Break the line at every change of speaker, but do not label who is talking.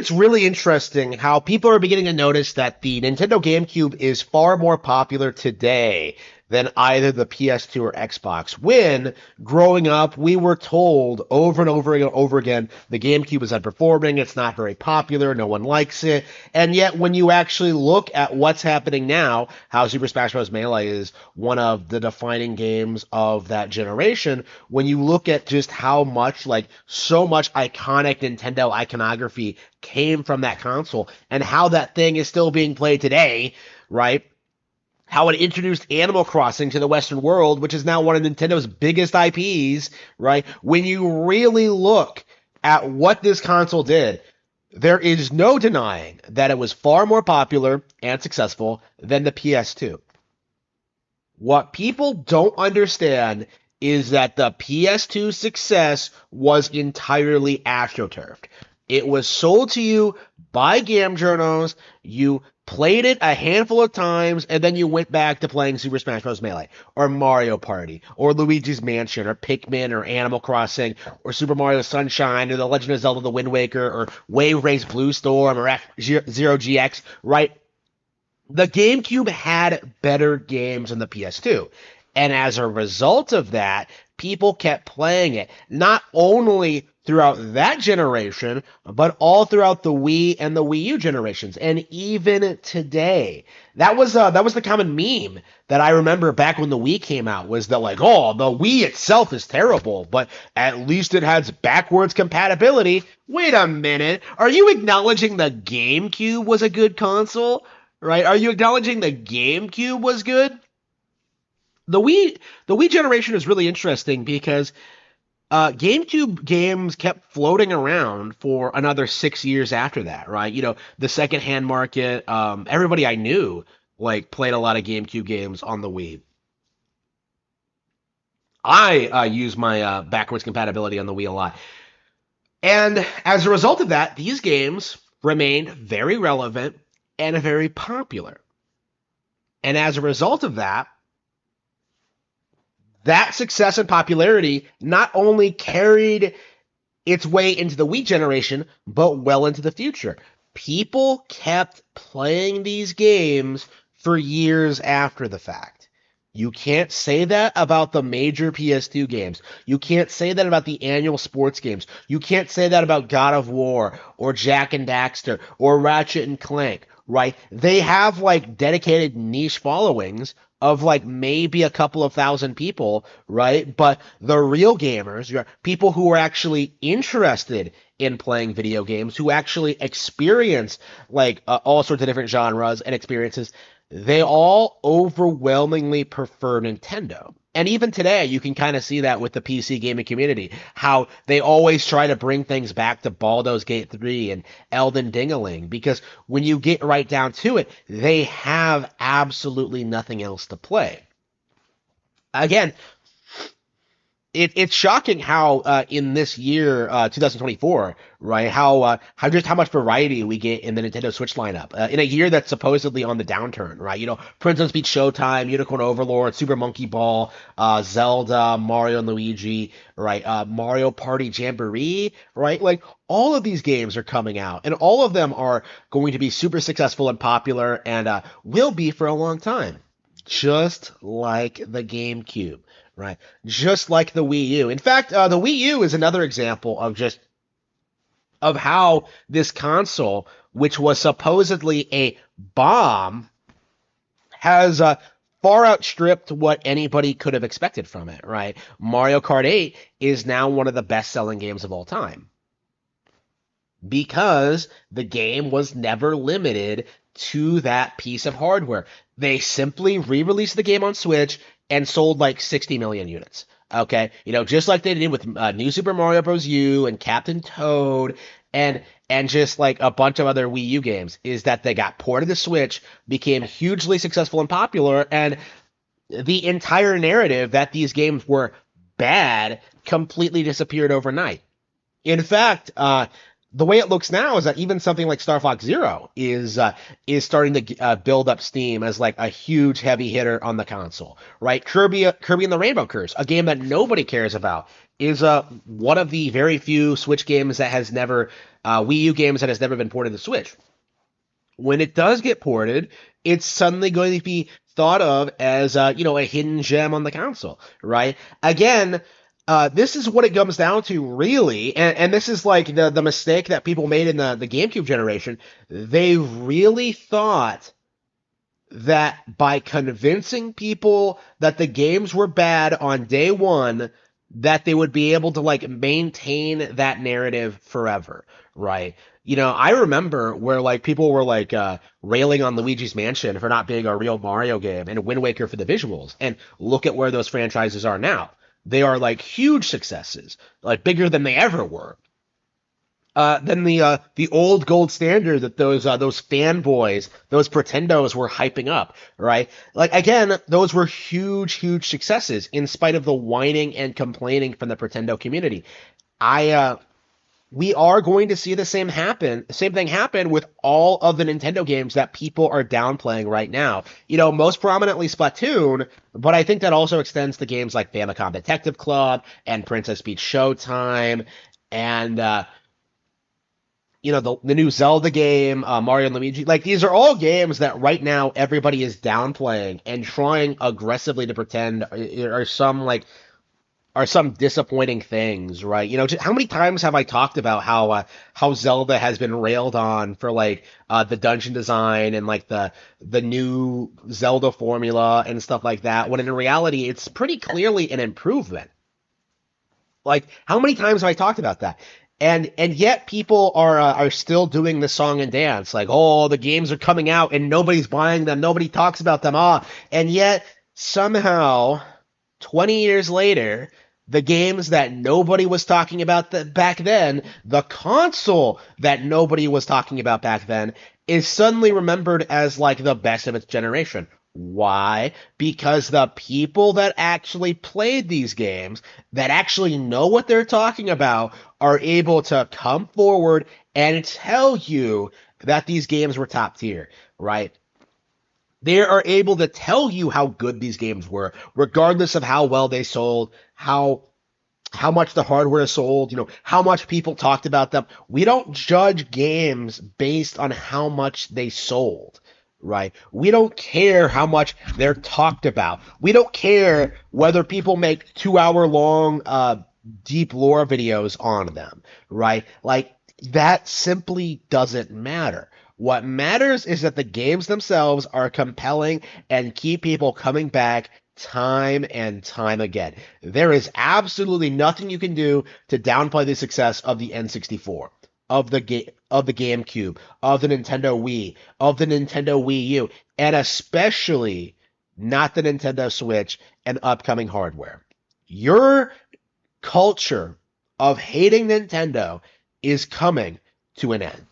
it's really interesting how people are beginning to notice that the Nintendo GameCube is far more popular today than either the PS2 or Xbox. When growing up, we were told over and over again the GameCube is underperforming, it's not very popular, no one likes it. And yet, when you actually look at what's happening now, how Super Smash Bros. Melee is one of the defining games of that generation, when you look at just how much, like, so much iconic Nintendo iconography came from that console and how that thing is still being played today, right? How it introduced Animal Crossing to the Western world, which is now one of Nintendo's biggest IPs, right? When you really look at what this console did, there is no denying that it was far more popular and successful than the PS2. What people don't understand is that the PS2 success was entirely astroturfed. It was sold to you by game journals, you played it a handful of times, and then you went back to playing Super Smash Bros. Melee, or Mario Party, or Luigi's Mansion, or Pikmin, or Animal Crossing, or Super Mario Sunshine, or The Legend of Zelda The Wind Waker, or Wave Race Blue Storm, or F-Zero GX, right? The GameCube had better games than the PS2. And as a result of that, people kept playing it, not only throughout that generation, but all throughout the Wii and the Wii U generations, and even today. That was the common meme that I remember back when the Wii came out, was that, like, oh, the Wii itself is terrible, but at least it has backwards compatibility. Wait a minute, are you acknowledging the GameCube was a good console? Right? Are you acknowledging the GameCube was good? The Wii generation is really interesting because GameCube games kept floating around for another 6 years after that, right? You know, the secondhand market, everybody I knew, like, played a lot of GameCube games on the Wii. I use my backwards compatibility on the Wii a lot. And as a result of that, these games remained very relevant and very popular. And as a result of that, that success and popularity not only carried its way into the Wii generation, but well into the future. People kept playing these games for years after the fact. You can't say that about the major PS2 games. You can't say that about the annual sports games. You can't say that about God of War or Jak and Daxter or Ratchet and Clank, right? They have, like, dedicated niche followings of, like, maybe a couple of thousand people, right? But the real gamers, people who are actually interested in playing video games, who actually experience, like, all sorts of different genres and experiences, they all overwhelmingly prefer Nintendo. And even today, you can kind of see that with the PC gaming community, how they always try to bring things back to Baldur's Gate 3 and Elden Ringeling, because when you get right down to it, they have absolutely nothing else to play. Again, it's shocking how in this year, 2024, right? How much variety we get in the Nintendo Switch lineup in a year that's supposedly on the downturn, right? You know, Princess Peach Showtime, Unicorn Overlord, Super Monkey Ball, Zelda, Mario and Luigi, right? Mario Party Jamboree, right? Like, all of these games are coming out, and all of them are going to be super successful and popular, and will be for a long time, just like the GameCube. Right, just like the Wii U. In fact, the Wii U is another example of how this console, which was supposedly a bomb, has far outstripped what anybody could have expected from it. Right, Mario Kart 8 is now one of the best-selling games of all time because the game was never limited to that piece of hardware. They simply re-released the game on Switch and sold like 60 million units. Okay, you know, just like they did with New Super Mario Bros. U and Captain Toad and just like a bunch of other Wii U games, is that they got ported to Switch, became hugely successful and popular, and the entire narrative that these games were bad completely disappeared overnight. In fact, the way it looks now is that even something like Star Fox Zero is starting to build up steam as like a huge heavy hitter on the console, right? Kirby and the Rainbow Curse, a game that nobody cares about, is one of the very few Switch games that has never Wii U games that has never been ported to Switch. When it does get ported, it's suddenly going to be thought of as a hidden gem on the console, right? Again, this is what it comes down to, really, and this is like the mistake that people made in the GameCube generation. They really thought that by convincing people that the games were bad on day one, that they would be able to like maintain that narrative forever, right? I remember where like people were like railing on Luigi's Mansion for not being a real Mario game and Wind Waker for the visuals. And look at where those franchises are now. They are like huge successes, like bigger than they ever were. Than the old gold standard that those fanboys, those pretendos were hyping up, right? Like again, those were huge successes in spite of the whining and complaining from the pretendo community. I We are going to see the same thing happen with all of the Nintendo games that people are downplaying right now. Most prominently Splatoon, but I think that also extends to games like Famicom Detective Club and Princess Peach Showtime and the new Zelda game, Mario and Luigi. Like these are all games that right now everybody is downplaying and trying aggressively to pretend are some disappointing things, right? Just, how many times have I talked about how Zelda has been railed on for like the dungeon design and like the new Zelda formula and stuff like that, when in reality it's pretty clearly an improvement. Like, how many times have I talked about that? And yet people are still doing the song and dance, like, oh, the games are coming out and nobody's buying them, nobody talks about them, and yet somehow 20 years later, the games that nobody was talking about back then, the console that nobody was talking about back then, is suddenly remembered as like the best of its generation. Why? Because the people that actually played these games, that actually know what they're talking about, are able to come forward and tell you that these games were top tier, right? They are able to tell you how good these games were, regardless of how well they sold, how much the hardware sold, how much people talked about them. We don't judge games based on how much they sold, right? We don't care how much they're talked about. We don't care whether people make 2 hour long deep lore videos on them, right? Like that simply doesn't matter. What matters is that the games themselves are compelling and keep people coming back time and time again. There is absolutely nothing you can do to downplay the success of the N64, of the GameCube, of the Nintendo Wii, of the Nintendo Wii U, and especially not the Nintendo Switch and upcoming hardware. Your culture of hating Nintendo is coming to an end.